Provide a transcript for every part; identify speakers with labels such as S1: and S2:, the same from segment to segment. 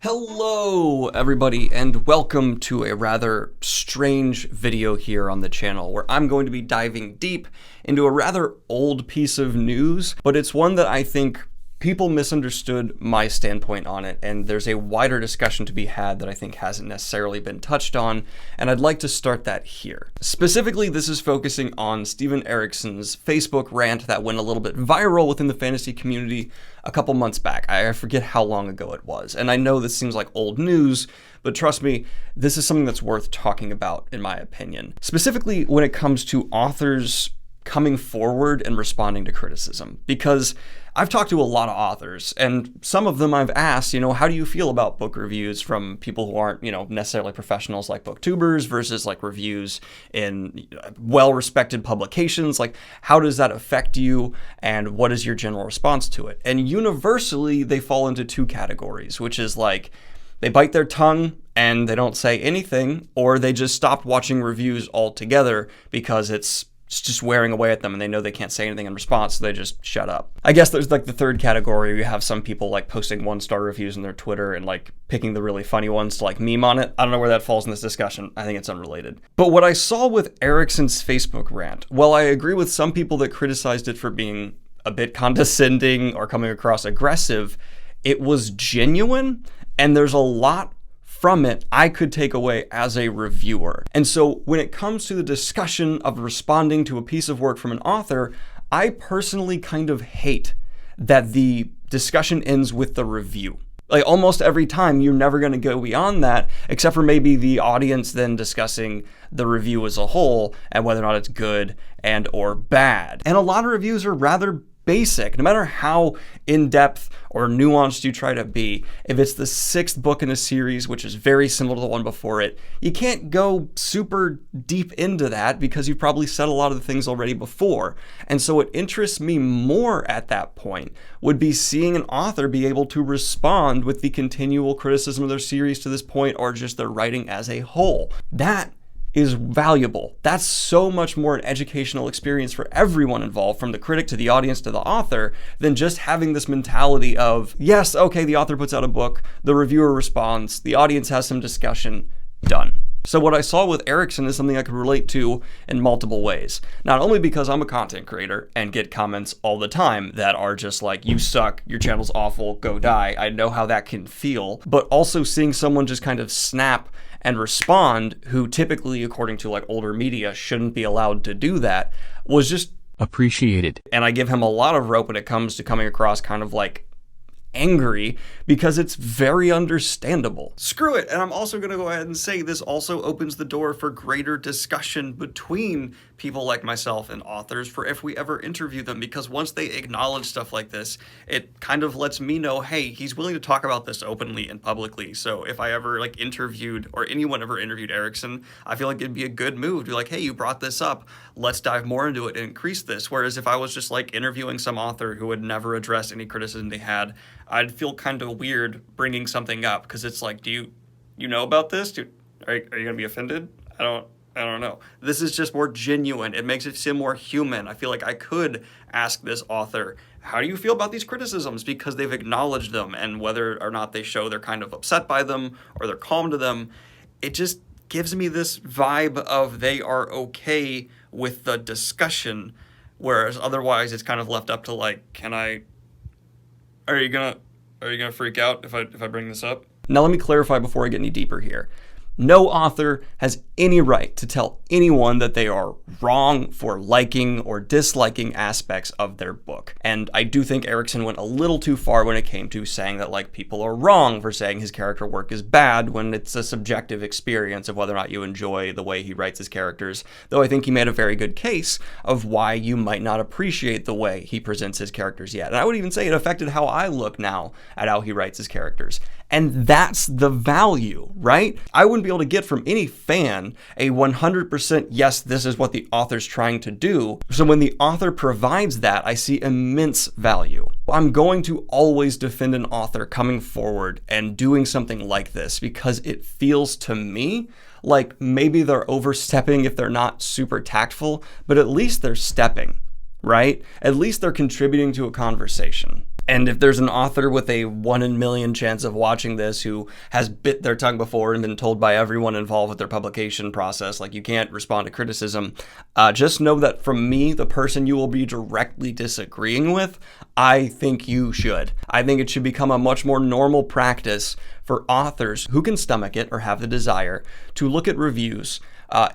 S1: Hello everybody, and welcome to a rather strange video here on the channel where I'm going to be diving deep into a rather old piece of news, but it's one that I think people misunderstood my standpoint on it, and there's a wider discussion to be had that I think hasn't necessarily been touched on, and I'd like to start that here. Specifically, this is focusing on Steven Erikson's Facebook rant that went a little bit viral within the fantasy community a couple months back. I forget how long ago it was, and I know this seems like old news, but trust me, this is something that's worth talking about in my opinion. Specifically when it comes to authors coming forward and responding to criticism, because I've talked to a lot of authors, and some of them I've asked, how do you feel about book reviews from people who aren't, necessarily professionals like booktubers versus like reviews in well-respected publications? Like, how does that affect you, and what is your general response to it? And universally, they fall into two categories, which is like, they bite their tongue and they don't say anything, or they just stop watching reviews altogether because it's just wearing away at them and they know they can't say anything in response, so they just shut up. I guess there's like the third category. You have some people like posting 1-star reviews on their Twitter and like picking the really funny ones to like meme on it. I don't know where that falls in this discussion. I think it's unrelated. But what I saw with Erikson's Facebook rant, while I agree with some people that criticized it for being a bit condescending or coming across aggressive, it was genuine, and there's a lot from it I could take away as a reviewer. And so when it comes to the discussion of responding to a piece of work from an author, I personally kind of hate that the discussion ends with the review. Like almost every time, you're never going to go beyond that, except for maybe the audience then discussing the review as a whole and whether or not it's good and or bad. And a lot of reviews are rather basic, no matter how in-depth or nuanced you try to be. If it's the 6th book in a series, which is very similar to the one before it, you can't go super deep into that because you've probably said a lot of the things already before. And so what interests me more at that point would be seeing an author be able to respond with the continual criticism of their series to this point, or just their writing as a whole. That is valuable. That's so much more an educational experience for everyone involved, from the critic to the audience to the author, than just having this mentality of, yes, okay, the author puts out a book, the reviewer responds, the audience has some discussion, done. So what I saw with Erikson is something I could relate to in multiple ways. Not only because I'm a content creator and get comments all the time that are just like, you suck, your channel's awful, go die. I know how that can feel, but also seeing someone just kind of snap and respond, who typically, according to like older media, shouldn't be allowed to do that, was just
S2: appreciated.
S1: And I give him a lot of rope when it comes to coming across kind of like angry, because it's very understandable. Screw it. And I'm also going to go ahead and say this also opens the door for greater discussion between people like myself and authors for if we ever interview them, because once they acknowledge stuff like this, it kind of lets me know, hey, he's willing to talk about this openly and publicly. So if I ever like interviewed, or anyone ever interviewed Erikson, I feel like it'd be a good move to be like, hey, you brought this up, let's dive more into it and increase this. Whereas if I was just like interviewing some author who would never address any criticism they had, I'd feel kind of weird bringing something up, because it's like, do you know about this? Are you going to be offended? I don't know. This is just more genuine. It makes it seem more human. I feel like I could ask this author, how do you feel about these criticisms? Because they've acknowledged them, and whether or not they show they're kind of upset by them or they're calm to them, it just gives me this vibe of they are okay with the discussion, whereas otherwise it's kind of left up to like, are you gonna freak out if I bring this up? Now let me clarify before I get any deeper here. No author has any right to tell anyone that they are wrong for liking or disliking aspects of their book. And I do think Erikson went a little too far when it came to saying that like people are wrong for saying his character work is bad, when it's a subjective experience of whether or not you enjoy the way he writes his characters. Though I think he made a very good case of why you might not appreciate the way he presents his characters yet. And I would even say it affected how I look now at how he writes his characters. And that's the value, right? I wouldn't be able to get from any fan a 100% yes, this is what the author's trying to do. So when the author provides that, I see immense value. I'm going to always defend an author coming forward and doing something like this, because it feels to me like maybe they're overstepping if they're not super tactful, but at least they're stepping, right? At least they're contributing to a conversation. And if there's an author with a 1 in a million chance of watching this who has bit their tongue before and been told by everyone involved with their publication process, like, you can't respond to criticism, just know that from me, the person you will be directly disagreeing with, I think you should. I think it should become a much more normal practice for authors who can stomach it or have the desire to look at reviews,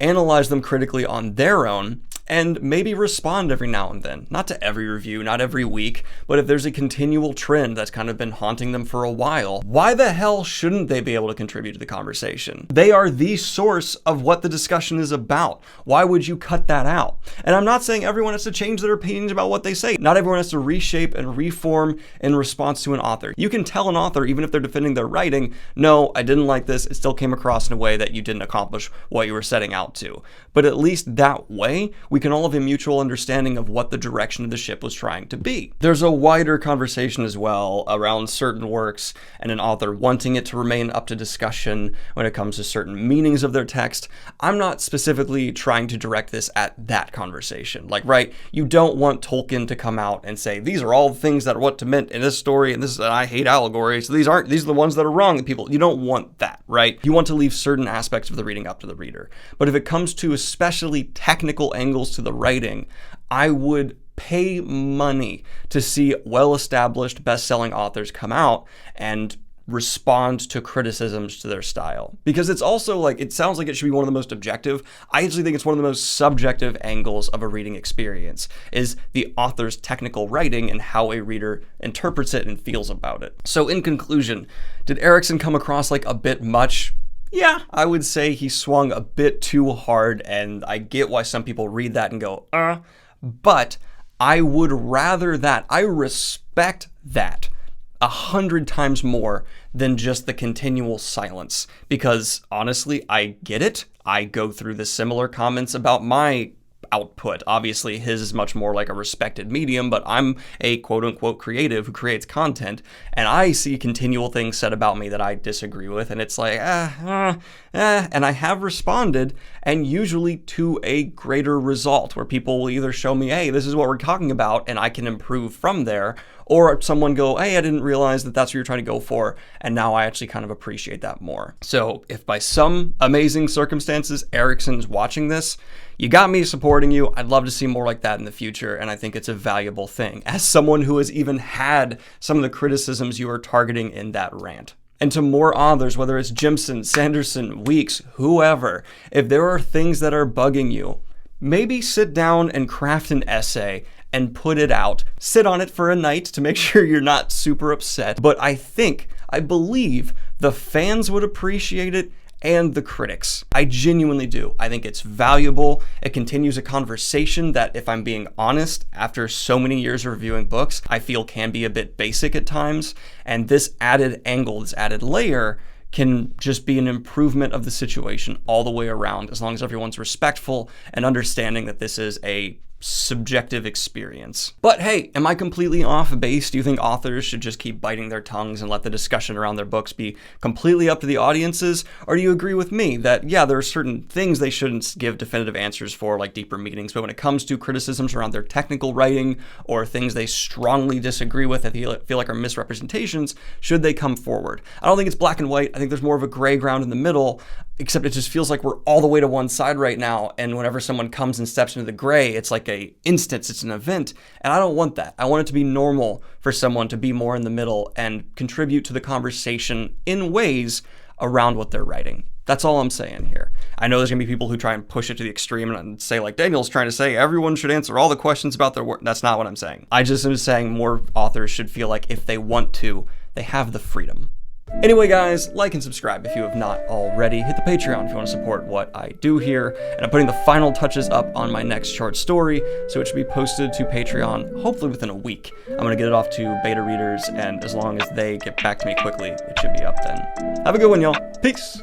S1: analyze them critically on their own, and maybe respond every now and then. Not to every review, not every week, but if there's a continual trend that's kind of been haunting them for a while, why the hell shouldn't they be able to contribute to the conversation? They are the source of what the discussion is about. Why would you cut that out? And I'm not saying everyone has to change their opinions about what they say. Not everyone has to reshape and reform in response to an author. You can tell an author, even if they're defending their writing, no, I didn't like this, it still came across in a way that you didn't accomplish what you were setting out to. But at least that way, we can all have a mutual understanding of what the direction of the ship was trying to be. There's a wider conversation as well around certain works and an author wanting it to remain up to discussion when it comes to certain meanings of their text. I'm not specifically trying to direct this at that conversation. Like, right, you don't want Tolkien to come out and say, these are all the things that are what meant in this story, and I hate allegory, so these are the ones that are wrong. People, you don't want that, right? You want to leave certain aspects of the reading up to the reader. But if it comes to especially technical angles to the writing, I would pay money to see well-established best-selling authors come out and respond to criticisms to their style. Because it's also like, it sounds like it should be one of the most objective. I actually think it's one of the most subjective angles of a reading experience, is the author's technical writing and how a reader interprets it and feels about it. So in conclusion, did Erikson come across like a bit much? Yeah, I would say he swung a bit too hard, and I get why some people read that and go, but I would rather that. I respect that 100 times more than just the continual silence, because honestly, I get it. I go through the similar comments about my output. Obviously, his is much more like a respected medium, but I'm a quote-unquote creative who creates content, and I see continual things said about me that I disagree with, and it's like, and I have responded, and usually to a greater result, where people will either show me, hey, this is what we're talking about, and I can improve from there, or someone go, hey, I didn't realize that that's what you're trying to go for, and now I actually kind of appreciate that more. So if by some amazing circumstances Erikson's watching this, you got me supporting you. I'd love to see more like that in the future, and I think it's a valuable thing, as someone who has even had some of the criticisms you are targeting in that rant. And to more authors, whether it's Jimson, Sanderson, Weeks, whoever, if there are things that are bugging you, maybe sit down and craft an essay and put it out. Sit on it for a night to make sure you're not super upset. But I believe the fans would appreciate it, and the critics. I genuinely do. I think it's valuable. It continues a conversation that, if I'm being honest, after so many years of reviewing books, I feel can be a bit basic at times. And this added angle, this added layer, can just be an improvement of the situation all the way around, as long as everyone's respectful and understanding that this is a subjective experience. But hey, am I completely off base? Do you think authors should just keep biting their tongues and let the discussion around their books be completely up to the audiences? Or do you agree with me that, yeah, there are certain things they shouldn't give definitive answers for, like deeper meanings, but when it comes to criticisms around their technical writing or things they strongly disagree with that feel like are misrepresentations, should they come forward? I don't think it's black and white. I think there's more of a gray ground in the middle, except it just feels like we're all the way to one side right now, and whenever someone comes and steps into the gray, it's like a instance, it's an event, and I don't want that. I want it to be normal for someone to be more in the middle and contribute to the conversation in ways around what they're writing. That's all I'm saying here. I know there's gonna be people who try and push it to the extreme and say, like Daniel's trying to say, everyone should answer all the questions about their work. That's not what I'm saying. I just am saying more authors should feel like if they want to, they have the freedom. Anyway, guys, like and subscribe if you have not already. Hit the Patreon if you want to support what I do here. And I'm putting the final touches up on my next short story, so it should be posted to Patreon hopefully within a week. I'm going to get it off to beta readers, and as long as they get back to me quickly, it should be up then. Have a good one, y'all. Peace.